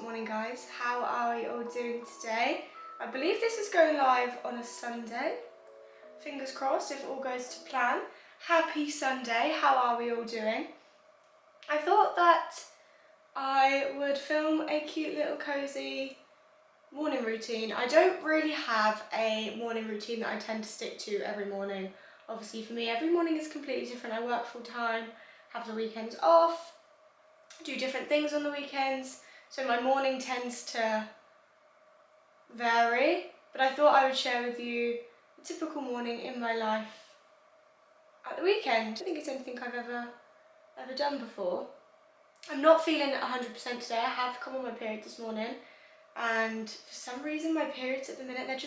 morning guys, how are we all doing today? I believe this is going live on a Sunday. Fingers crossed if all goes to plan. Happy Sunday, how are we all doing? I thought that I would film a cute little cozy morning routine. I don't really have a morning routine that I tend to stick to every morning. Obviously for me every morning is completely different. I work full time, have the weekends off, do different things on the weekends, so my morning tends to vary, but I thought I would share with you a typical morning in my life at the weekend. I don't think it's anything I've ever done before. I'm not feeling 100% today. I have come on my period this morning, and for some reason my periods at the minute, they're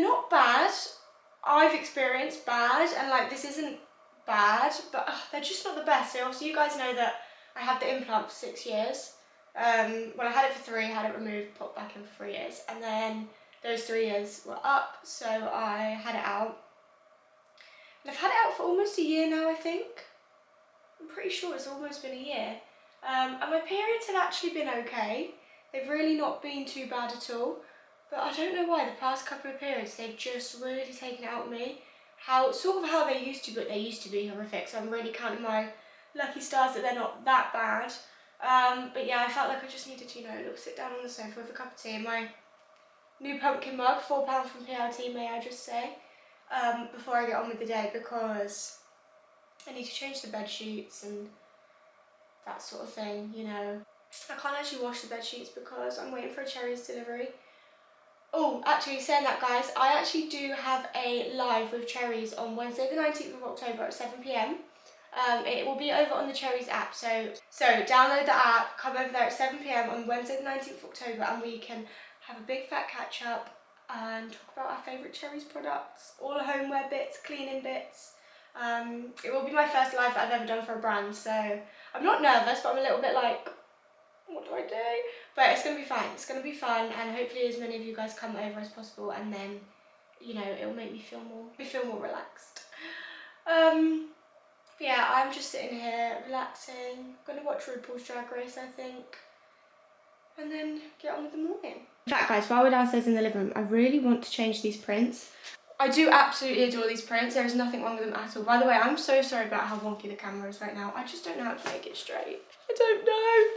not bad. I've experienced bad, and like this isn't bad, but they're just not the best. So obviously you guys know that I had the implant for 6 years. Well, I had it for 3, had it removed, popped back in for 3 years, and then those 3 years were up, so I had it out. And I've had it out for almost a year now, I think. I'm pretty sure it's almost been a year. And my periods have actually been okay. They've really not been too bad at all. But I don't know why, the past couple of periods, they've just really taken it out of me. How they used to, but they used to be horrific. So I'm really counting my lucky stars that they're not that bad. But yeah, I felt like I just needed to, a little sit down on the sofa with a cup of tea and my new pumpkin mug, £4 from PLT, may I just say, before I get on with the day, because I need to change the bed sheets and that sort of thing, I can't actually wash the bed sheets because I'm waiting for a cherries delivery. Oh, actually, saying that, guys, I actually do have a live with cherries on Wednesday the 19th of October at 7 PM. It will be over on the Cherries app, so download the app, come over there at 7 PM on Wednesday the 19th of October, and we can have a big fat catch up and talk about our favourite Cherries products, all the homeware bits, cleaning bits. It will be my first live that I've ever done for a brand, so I'm not nervous, but I'm a little bit like, what do I do? But it's going to be fine, it's going to be fun, and hopefully as many of you guys come over as possible, and then, it'll make me feel more relaxed. But yeah, I'm just sitting here relaxing. I'm gonna watch RuPaul's Drag Race, I think, and then get on with the morning. In fact, guys, while we're downstairs in the living room, I really want to change these prints. I do absolutely adore these prints. There is nothing wrong with them at all. By the way, I'm so sorry about how wonky the camera is right now. I just don't know how to make it straight. I don't know.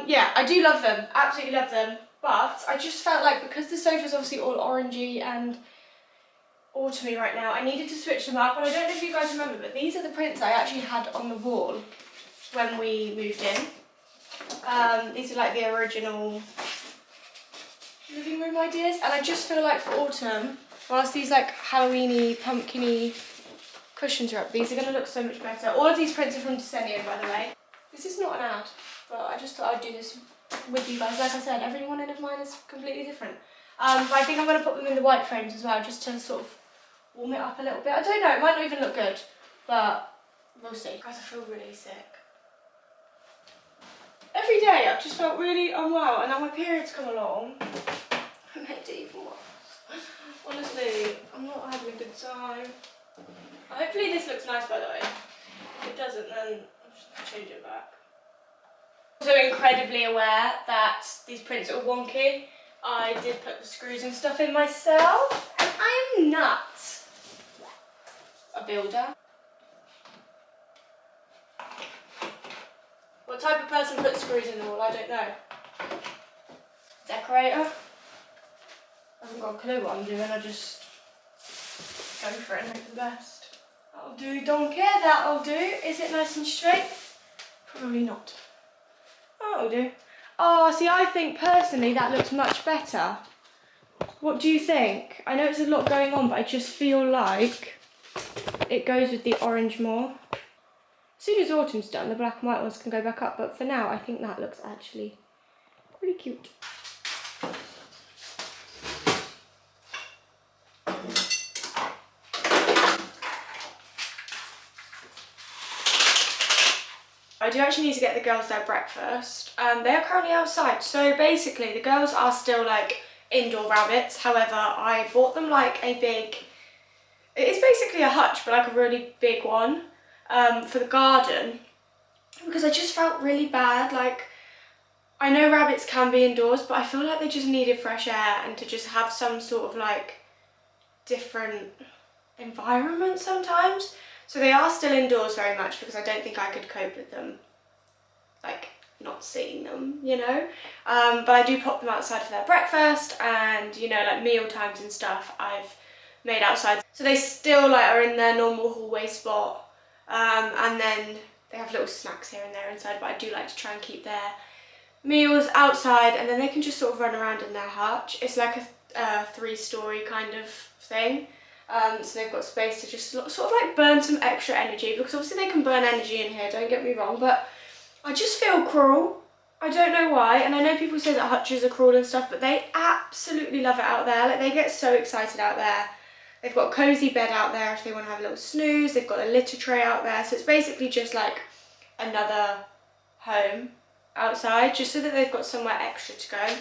Yeah, I do love them. Absolutely love them. But I just felt like, because the sofa's obviously all orangey and autumny right now, I needed to switch them up. And I don't know if you guys remember, but these are the prints I actually had on the wall when we moved in. These are like the original living room ideas, and I just feel like for autumn, whilst these like Halloweeny, pumpkin-y cushions are up, these are going to look so much better. All of these prints are from Desenio, by the way. This is not an ad, but I just thought I'd do this with you guys. Like I said, every morning of mine is completely different. But I think I'm going to put them in the white frames as well, just to sort of warm it up a little bit. I don't know, it might not even look good, but we'll see. Guys, I feel really sick. Every day I've just felt really unwell, and now my period's come along. I meant to even worse. Honestly, I'm not having a good time. Hopefully this looks nice, by the way. If it doesn't, then I'm just going to change it back. I'm also incredibly aware that these prints are wonky. I did put the screws and stuff in myself, and I am not a builder. What type of person puts screws in the wall? I don't know. Decorator? I haven't got a clue what I'm doing, I just go for it and hope for the best. That'll do, don't care, that'll do. Is it nice and straight? Probably not. That'll do. Oh, see, I think personally that looks much better. What do you think? I know it's a lot going on, but I just feel like it goes with the orange more. As soon as autumn's done, the black and white ones can go back up, but for now, I think that looks actually pretty cute. I do actually need to get the girls their breakfast. They are currently outside, so basically the girls are still like indoor rabbits. However, I bought them like a big, it's basically a hutch, but like a really big one for the garden, because I just felt really bad. Like, I know rabbits can be indoors, but I feel like they just needed fresh air and to just have some sort of like different environment sometimes. So they are still indoors very much because I don't think I could cope with them, like not seeing them, you know. But I do pop them outside for their breakfast and, you know, like meal times and stuff I've made outside. So they still like are in their normal hallway spot. And then they have little snacks here and there inside, but I do like to try and keep their meals outside, and then they can just sort of run around in their hutch. It's like a three-story kind of thing. So they've got space to just sort of like burn some extra energy, because obviously they can burn energy in here, don't get me wrong, but I just feel cruel. I don't know why, and I know people say that hutches are cruel and stuff, but they absolutely love it out there. Like, they get so excited out there. They've got a cozy bed out there if they want to have a little snooze. They've got a litter tray out there, so it's basically just like another home outside, just so that they've got somewhere extra to go.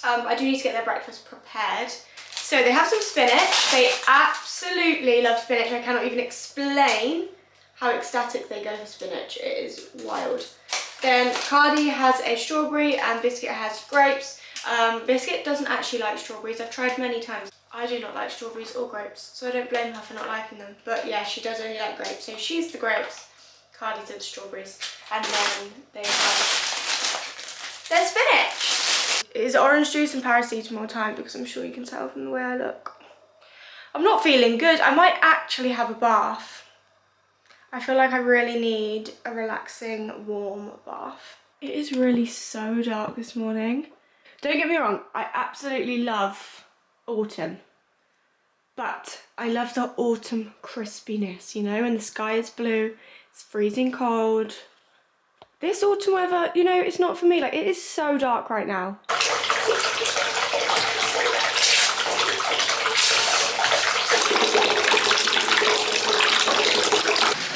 I do need to get their breakfast prepared. So they have some spinach. They absolutely love spinach. I cannot even explain how ecstatic they go for spinach. It is wild. Then Cardi has a strawberry and Biscuit has grapes. Biscuit doesn't actually like strawberries. I've tried many times. I do not like strawberries or grapes, so I don't blame her for not liking them. But yeah, she does only like grapes. So she's the grapes, Cardi's the strawberries. And then they have their spinach. It is orange juice and paracetamol time, because I'm sure you can tell from the way I look. I'm not feeling good. I might actually have a bath. I feel like I really need a relaxing, warm bath. It is really so dark this morning. Don't get me wrong, I absolutely love autumn. But I love the autumn crispiness, you know, and the sky is blue, it's freezing cold. This autumn weather, you know, it's not for me. Like, it is so dark right now.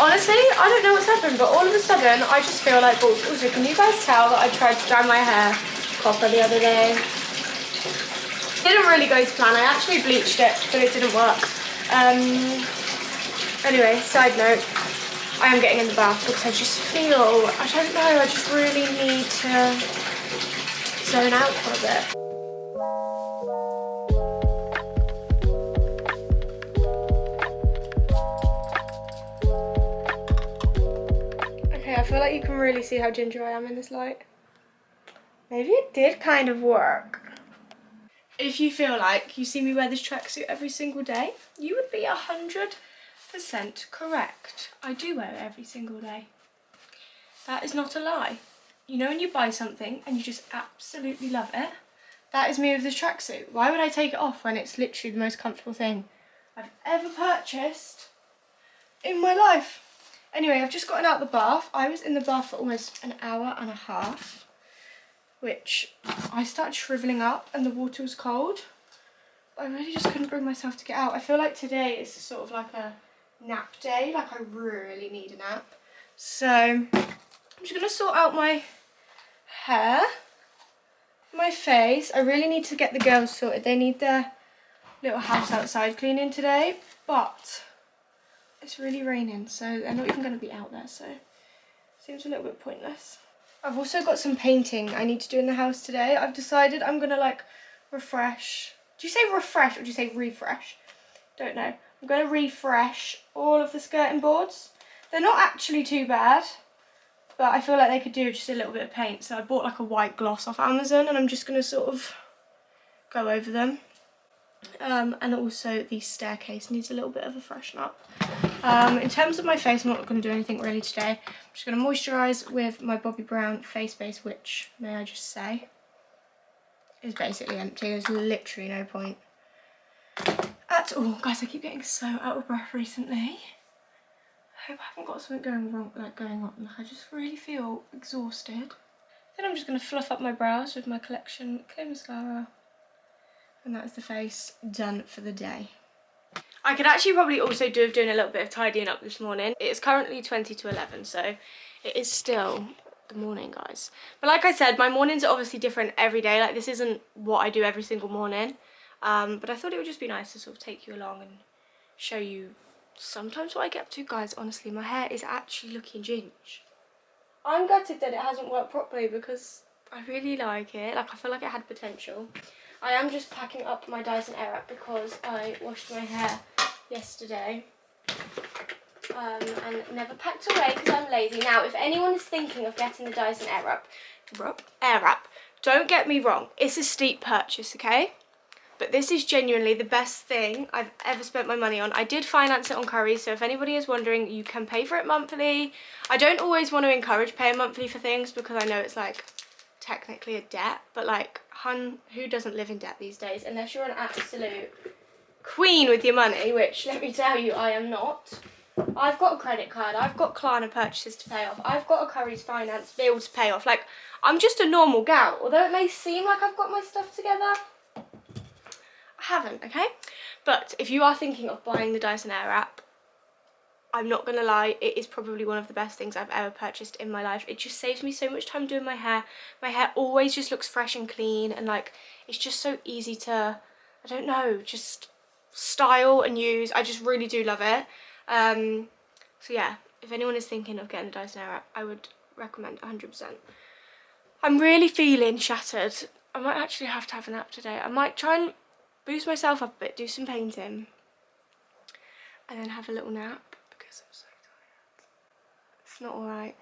Honestly, I don't know what's happened, but all of a sudden, I just feel like balls. Also, can you guys tell that I tried to dye my hair copper the other day? Didn't really go to plan. I actually bleached it, but it didn't work. Anyway, side note, I am getting in the bath because I just feel, I don't know, I just really need to zone out for a bit. Okay, I feel like you can really see how ginger I am in this light. Maybe it did kind of work. If you feel like you see me wear this tracksuit every single day, you would be 100% correct. I do wear it every single day. That is not a lie. You know when you buy something and you just absolutely love it? That is me with this tracksuit. Why would I take it off when it's literally the most comfortable thing I've ever purchased in my life? Anyway, I've just gotten out the bath. I was in the bath for almost an hour and a half, which I started shriveling up and the water was cold. But I really just couldn't bring myself to get out. I feel like today is sort of like a nap day. Like, I really need a nap. So I'm just gonna sort out my hair, my face. I really need to get the girls sorted. They need their little house outside cleaning today, but it's really raining, so they're not even going to be out there, so it seems a little bit pointless. I've also got some painting I need to do in the house today. I've decided I'm going to like refresh. Do you say refresh or do you say refresh? Don't know. I'm going to refresh all of the skirting boards. They're not actually too bad, but I feel like they could do just a little bit of paint. So I bought like a white gloss off Amazon and I'm just going to sort of go over them. And also the staircase needs a little bit of a freshen up. In terms of my face, I'm not going to do anything really today. I'm just going to moisturise with my Bobbi Brown face base, which, may I just say, is basically empty. There's literally no point at all. Guys, I keep getting so out of breath recently. I hope I haven't got something going on. Like, I just really feel exhausted. Then I'm just going to fluff up my brows with my Collection Clear Mascara. And that is the face done for the day. I could actually probably also do with doing a little bit of tidying up this morning. It's currently 20 to 11, so it is still the morning, guys. But like I said, my mornings are obviously different every day. Like, this isn't what I do every single morning. But I thought it would just be nice to sort of take you along and show you sometimes what I get up to. Guys, honestly, my hair is actually looking ginge. I'm gutted that it hasn't worked properly because I really like it. Like, I feel like it had potential. I am just packing up my Dyson Airwrap because I washed my hair yesterday. And never packed away because I'm lazy. Now, if anyone is thinking of getting the Dyson Airwrap, don't get me wrong, it's a steep purchase, okay? But this is genuinely the best thing I've ever spent my money on. I did finance it on Currys, so if anybody is wondering, you can pay for it monthly. I don't always want to encourage paying monthly for things because I know it's like technically a debt, but like, hun, who doesn't live in debt these days? Unless you're an absolute queen with your money, which let me tell you, I am not. I've got a credit card, I've got Klarna purchases to pay off, I've got a Currys finance bill to pay off. Like, I'm just a normal gal. Although it may seem like I've got my stuff together, I haven't, okay? But if you are thinking of buying the Dyson Airwrap, I'm not gonna lie, it is probably one of the best things I've ever purchased in my life. It just saves me so much time doing my hair. My hair always just looks fresh and clean, and like, it's just so easy to, I don't know, just style and use. I just really do love it. So yeah, if anyone is thinking of getting the Dyson Airwrap, I would recommend 100%. I'm really feeling shattered. I might actually have to have a nap today. I might try and boost myself up a bit, do some painting, and then have a little nap because I'm so tired. It's not alright.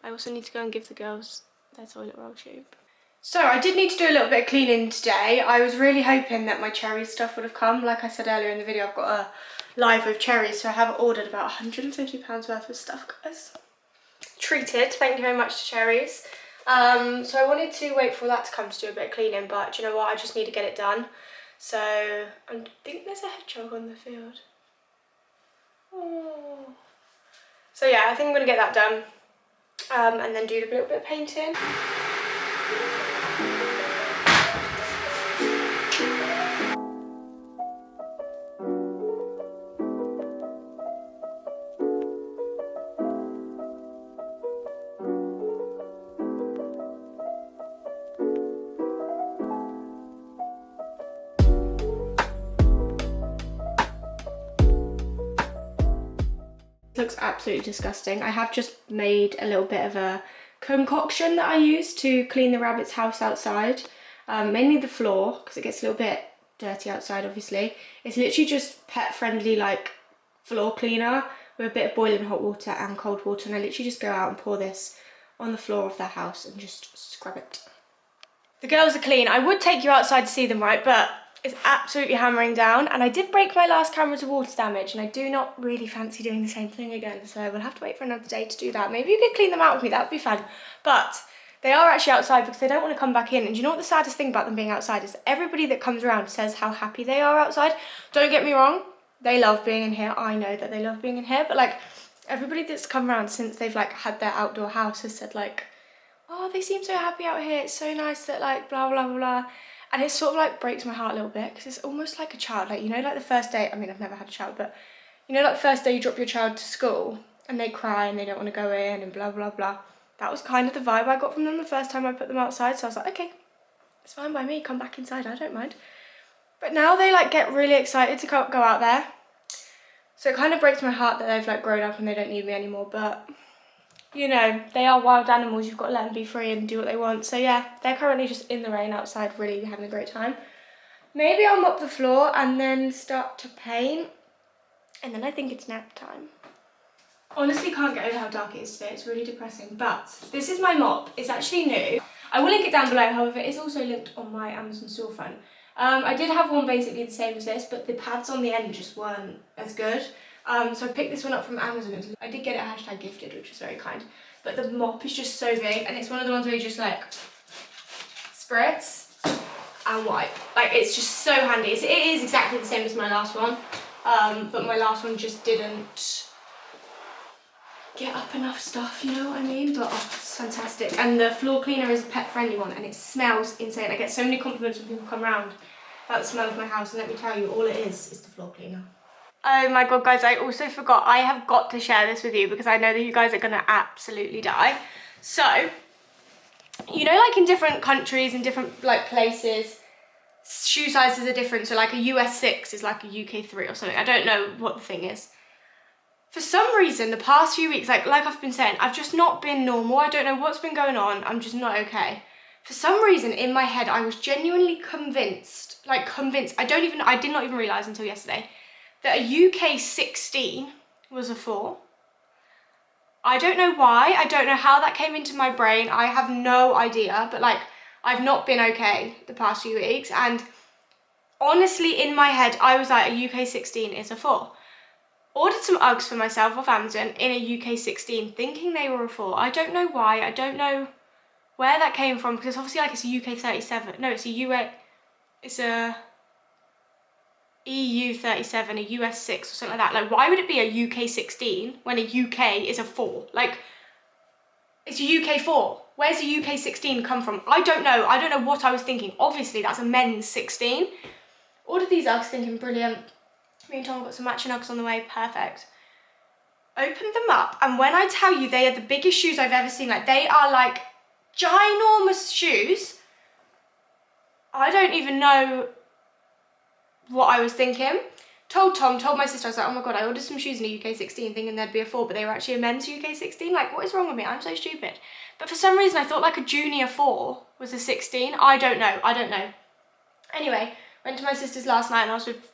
I also need to go and give the girls their toilet roll tube. So I did need to do a little bit of cleaning today. I was really hoping that my cherry stuff would have come. Like I said earlier in the video, I've got a live with cherries, so I have ordered about £150 worth of stuff, guys. Treated, thank you very much to Cherries. So I wanted to wait for that to come to do a bit of cleaning, but do you know what, I just need to get it done. So I think there's a hedgehog on the field. Oh. So yeah, I think I'm gonna get that done, and then do a little bit of painting. Looks absolutely disgusting. I have just made a little bit of a concoction that I use to clean the rabbit's house outside, mainly the floor because it gets a little bit dirty outside obviously. It's literally just pet friendly, like floor cleaner with a bit of boiling hot water and cold water, and I literally just go out and pour this on the floor of their house and just scrub it. The girls are clean. I would take you outside to see them, right, but it's absolutely hammering down, and I did break my last camera to water damage, and I do not really fancy doing the same thing again, so we'll have to wait for another day to do that. Maybe you could clean them out with me, that would be fun. But they are actually outside because they don't want to come back in, and you know what the saddest thing about them being outside is? Everybody that comes around says how happy they are outside. Don't get me wrong, they love being in here. I know that they love being in here, but like, everybody that's come around since they've like had their outdoor house has said like, oh, they seem so happy out here, it's so nice that like blah blah blah blah. And it sort of like breaks my heart a little bit because it's almost like a child, like, you know, like the first day, I mean, I've never had a child, but you know, like the first day you drop your child to school and they cry and they don't want to go in and blah blah blah. That was kind of the vibe I got from them the first time I put them outside, so I was like, okay, it's fine by me, come back inside, I don't mind. But now they like get really excited to go out there, so it kind of breaks my heart that they've like grown up and they don't need me anymore. But you know, they are wild animals, you've got to let them be free and do what they want. So yeah, they're currently just in the rain outside, really having a great time. Maybe I'll mop the floor and then start to paint, and then I think it's nap time. Honestly can't get over how dark it is today, it's really depressing. But this is my mop, it's actually new. I will link it down below, however it is also linked on my Amazon storefront. I did have one basically the same as this, but the pads on the end just weren't as good. So I picked this one up from Amazon. I did get it #gifted, which was very kind. But the mop is just so big, and it's one of the ones where you just like spritz and wipe. Like, it's just so handy. It is exactly the same as my last one, but my last one just didn't get up enough stuff, you know what I mean? But oh, it's fantastic. And the floor cleaner is a pet friendly one, and it smells insane. I get so many compliments when people come around about the smell of my house, and let me tell you, all it is the floor cleaner. Oh my god, guys, I also forgot. I have got to share this with you because I know that you guys are gonna absolutely die. So, you know, like in different countries and different like places, shoe sizes are different. So like a US 6 is like a UK 3 or something. I don't know what the thing is. For some reason, the past few weeks, like I've been saying, I've just not been normal. I don't know what's been going on. I'm just not okay. For some reason in my head, I was genuinely convinced, I did not even realise until yesterday, that a UK 16 was a 4. I don't know why, I don't know how that came into my brain, I have no idea, but like, I've not been okay the past few weeks, and honestly in my head, I was like, a UK 16 is a 4. Ordered some Uggs for myself off Amazon in a UK 16, thinking they were a 4. I don't know why, I don't know where that came from, because obviously like it's a UK 37, no, it's a EU 37, a US 6 or something like that. Like, why would it be a UK 16 when a UK is a 4? Like, it's a UK 4. Where's the UK 16 come from? I don't know what I was thinking. Obviously that's a men's 16. Ordered these Uggs thinking brilliant. Me and Tom got some matching Uggs on the way, perfect. Opened them up, and when I tell you they are the biggest shoes I've ever seen, like they are like ginormous shoes, I don't even know what I was thinking. Told Tom, told my sister, I was like, oh my god, I ordered some shoes in a UK 16 thinking there'd be a 4, but they were actually a men's UK 16. Like, what is wrong with me? I'm so stupid. But for some reason I thought like a junior 4 was a 16. I don't know. Anyway, went to my sister's last night and I was with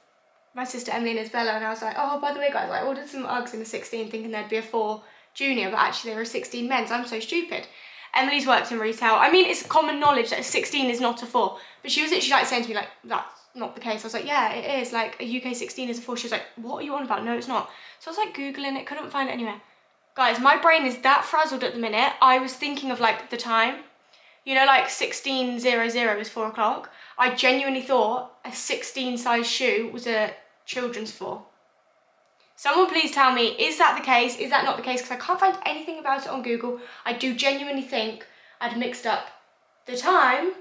my sister Emily and Isabella, and I was like, oh, by the way guys, I ordered some Uggs in a 16 thinking there'd be a 4 junior, but actually they were a 16 men's. I'm so stupid. Emily's worked in retail. I mean, it's common knowledge that a 16 is not a 4, but she was literally like saying to me like, that's not the case. I was like, yeah, it is. Like, a UK 16 is a 4. She was like, what are you on about? No, it's not. So I was like Googling it, couldn't find it anywhere. Guys, my brain is that frazzled at the minute. I was thinking of like the time. You know, like 16:00 is 4 o'clock. I genuinely thought a 16 size shoe was a children's 4. Someone please tell me, is that the case? Is that not the case? Because I can't find anything about it on Google. I do genuinely think I'd mixed up the time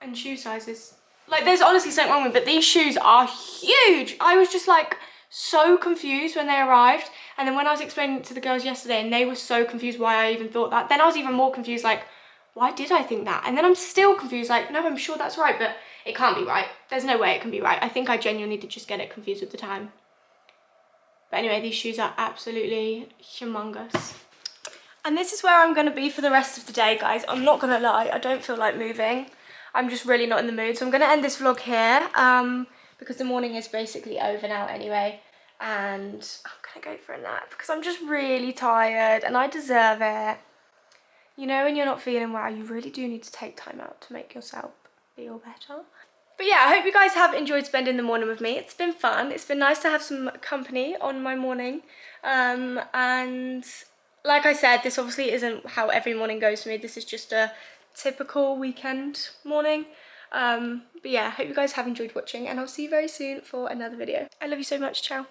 and shoe sizes. Like, there's honestly something wrong with me, but these shoes are huge. I was just like so confused when they arrived. And then when I was explaining it to the girls yesterday and they were so confused why I even thought that, then I was even more confused, like, why did I think that? And then I'm still confused, like, no, I'm sure that's right, but it can't be right. There's no way it can be right. I think I genuinely did just get it confused with the time. But anyway, these shoes are absolutely humongous. And this is where I'm going to be for the rest of the day, guys. I'm not going to lie, I don't feel like moving. I'm just really not in the mood. So I'm going to end this vlog here because the morning is basically over now anyway. And I'm going to go for a nap because I'm just really tired and I deserve it. You know, when you're not feeling well, you really do need to take time out to make yourself feel better. But yeah, I hope you guys have enjoyed spending the morning with me. It's been fun. It's been nice to have some company on my morning. And like I said, this obviously isn't how every morning goes for me. This is just a typical weekend morning. But yeah, I hope you guys have enjoyed watching and I'll see you very soon for another video. I love you so much. Ciao.